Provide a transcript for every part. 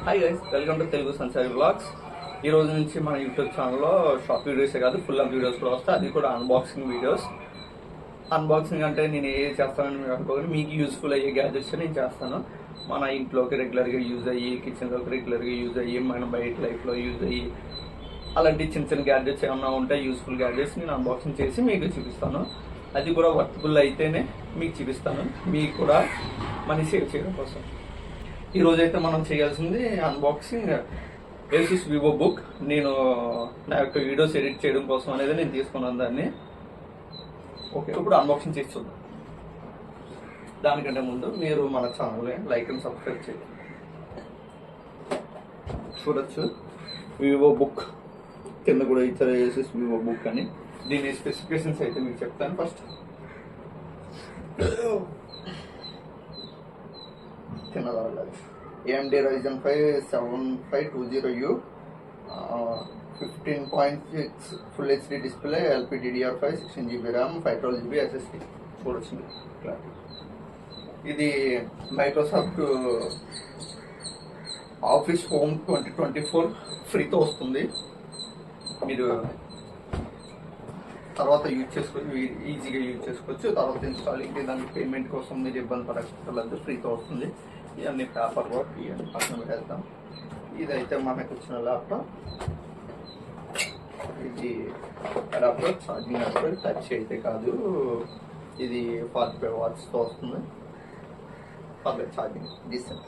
Hi guys, welcome to Telugu Sanchari blogs. ఈ రోజు నుంచి మన యూట్యూబ్ ఛానల్లో షార్ట్ వీడియోసే కాదు, ఫుల్ ఆఫ్ వీడియోస్ కూడా వస్తాయి. అది కూడా అన్బాక్సింగ్ వీడియోస్. అన్బాక్సింగ్ అంటే నేను చేస్తానని మీరు అనుకోవాలి, మీకు యూస్ఫుల్ అయ్యే గ్యాజెట్స్ నేను చేస్తాను. మన ఇంట్లోకి రెగ్యులర్గా యూజ్ అయ్యి, కిచెన్లోకి రెగ్యులర్గా యూజ్ అయ్యి, మన బయట లైఫ్లో యూజ్ అయ్యి, అలాంటి చిన్న చిన్న గ్యాడ్జెట్స్ ఏమన్నా ఉంటే యూస్ఫుల్ గ్యాడ్జెట్స్ నేను అన్బాక్సింగ్ చేసి మీకు చూపిస్తాను. అది కూడా వర్తబుల్ అయితేనే మీకు చూపిస్తాను, మీకు కూడా మనీ సేవ్ చేయడం కోసం. ఈరోజైతే మనం చేయాల్సింది అన్బాక్సింగ్ ఏసూస్ వివో బుక్. నేను నా యొక్క వీడియోస్ ఎడిట్ చేయడం కోసం అనేది నేను తీసుకున్నాను దాన్ని. ఓకే, ఇప్పుడు అన్బాక్సింగ్ చేసి చూద్దాం. దానికంటే ముందు మీరు మన ఛానల్ని లైక్ అండ్ సబ్స్క్రైబ్ చేయండి. చూడొచ్చు వివో బుక్ కింద కూడా ఇచ్చారు, ఏసూస్ వివో బుక్ అని. దీని స్పెసిఫికేషన్స్ అయితే మీకు చెప్తాను. First AMD Ryzen 5 7520U 15.6 Full HD display, LPDDR5, 16GB RAM, 512GB SSD. చూడొచ్చు ఇది మైక్రోసాఫ్ట్ ఆఫీస్ హోమ్ 2024 ఫ్రీతో వస్తుంది. మీరు తర్వాత యూజ్ చేసుకోవచ్చు, ఈజీగా యూజ్ చేసుకోవచ్చు. తర్వాత ఇన్స్టాలింగ్ దానికి పేమెంట్ కోసం మీరు ఇబ్బంది పడక్కర్లేదు, ఫ్రీతో వస్తుంది. ఇవన్నీ పేపర్ వర్క్ ఇవన్నీ పక్కన పెట్టేద్దాం. ఇదైతే మనకు వచ్చిన ల్యాప్టాప్. ఇది అడాప్టర్, ఛార్జింగ్ అడాప్టర్. టచ్ అయితే కాదు, ఇది 45 వాట్స్తో వస్తుంది. పర్లేదు, ఛార్జింగ్ డీసెంట్.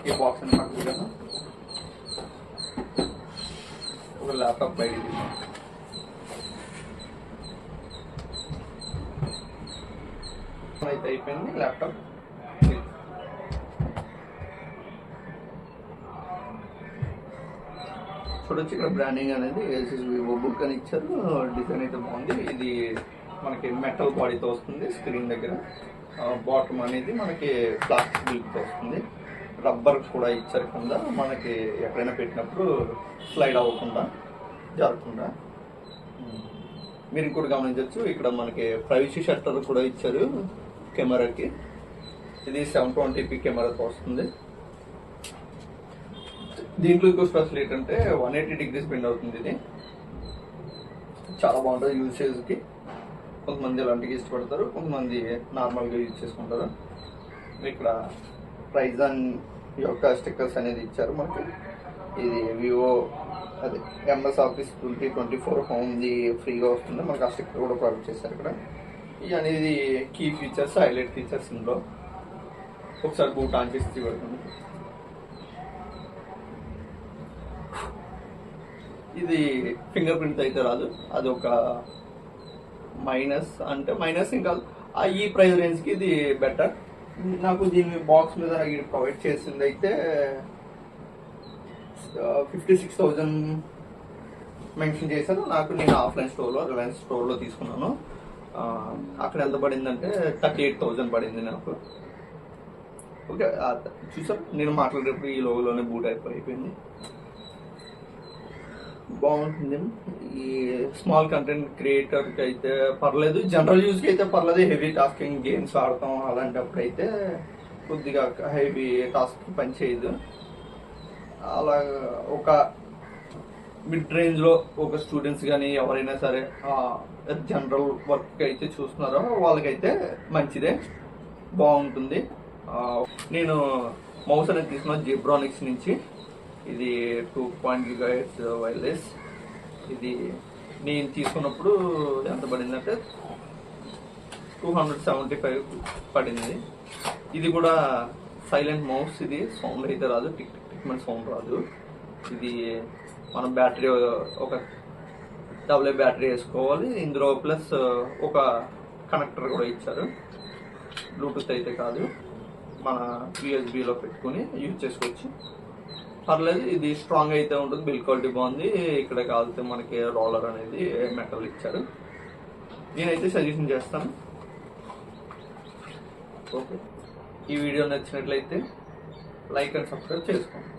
ఈ బాక్స్ అని పక్కన కదా ఒక ల్యాప్టాప్ బయట అయితే అయిపోయింది ల్యాప్టాప్. చూడొచ్చు ఇక్కడ బ్రాండింగ్ అనేది ఏసూస్ వివో బుక్ అని ఇచ్చారు. డిజైన్ అయితే బాగుంది. ఇది మనకి మెటల్ బాడీతో వస్తుంది. స్క్రీన్ దగ్గర బాటమ్ అనేది మనకి ప్లాస్టిక్ బిల్తో వస్తుంది. రబ్బర్ కూడా ఇచ్చారు కింద, మనకి ఎక్కడైనా పెట్టినప్పుడు స్లైడ్ అవ్వకుండా, జరగకుండా. మీరు కూడా గమనించవచ్చు, ఇక్కడ మనకి ప్రైవసీ షట్టర్ కూడా ఇచ్చారు కెమెరాకి. ఇది 720p కెమెరాతో వస్తుంది. దీంట్లో ఇంకో స్పెషల్ ఏంటంటే 180 degrees బెండ్ అవుతుంది. ఇది చాలా బాగుంటుంది యూసేజ్కి. కొంతమంది ఇలాంటివి ఇష్టపడతారు, కొంతమంది నార్మల్గా యూజ్ చేసుకుంటారు. ఇక్కడ రైజన్ యొక్క స్టిక్కర్స్ అనేది ఇచ్చారు మనకి. ఇది వివో అదే ఎంఎస్ ఆఫీస్ 2024 హోమ్ది ఫ్రీగా వస్తుంది. మనకు ఆ స్టిక్కర్ కూడా ప్రొవైడ్ చేశారు ఇక్కడ. ఇది అనేది కీ ఫీచర్స్, హైలైట్ ఫీచర్స్ ఇందులో. ఒకసారి బూట్ ఆన్ చేసి చూడండి. ఇది ఫింగర్ ప్రింట్ అయితే రాదు, అది ఒక మైనస్. అంటే మైనస్ ఇంకా ఈ ప్రైస్ రేంజ్కి ఇది బెటర్. నాకు దీని బాక్స్ మీద ప్రొవైడ్ చేసింది అయితే 56,000 మెన్షన్ చేశారు. నేను ఆఫ్లైన్ స్టోర్లో, రిలయన్స్ స్టోర్లో తీసుకున్నాను. అక్కడ ఎంత పడిందంటే 38,000 పడింది నాకు. ఓకే, చూసారు నేను మాట్లాడేటప్పుడు ఈ లోగోలోనే బూట్ అయిపోయింది. బాగుంటుంది. ఈ స్మాల్ కంటెంట్ క్రియేటర్కి అయితే పర్లేదు, జనరల్ యూజ్కి అయితే పర్లేదు. హెవీ టాస్కింగ్ గేమ్స్ ఆడతాం అలాంటప్పుడు అయితే కొద్దిగా హెవీ టాస్క్ పని చేయదు. అలా ఒక మిడ్ రేంజ్లో ఒక స్టూడెంట్స్ కానీ ఎవరైనా సరే జనరల్ వర్క్ అయితే చూస్తున్నారో వాళ్ళకైతే మంచిదే, బాగుంటుంది. నేను మౌస్ అనేది తీసుకున్నాను జిబ్రానిక్స్ నుంచి. ఇది 2.0 GHz వైర్లెస్. ఇది నేను తీసుకున్నప్పుడు ఎంత పడిందంటే 275 పడింది. ఇది కూడా సైలెంట్ మౌస్. ఇది సౌండ్ అయితే రాదు, టిక్ టిక్ టిక్ మన సౌండ్ రాదు. ఇది మనం బ్యాటరీ ఒక AA బ్యాటరీ వేసుకోవాలి ఇందులో. ప్లస్ ఒక కనెక్టర్ కూడా ఇచ్చారు. బ్లూటూత్ అయితే కాదు, మన USB-లో పెట్టుకుని యూజ్ చేసుకోవచ్చు. పర్లేదు, ఇది స్ట్రాంగ్ అయితే ఉంటుంది, బిల్డ్ క్వాలిటీ బాగుంది. ఇక్కడ కావాల్సిన మనకి రోలర్ అనేది మెటల్ ఇచ్చారు. నేనైతే సజెషన్ చేస్తాను. ఓకే, ఈ వీడియో నచ్చినట్లయితే లైక్ అండ్ సబ్స్క్రైబ్ చేసుకోండి.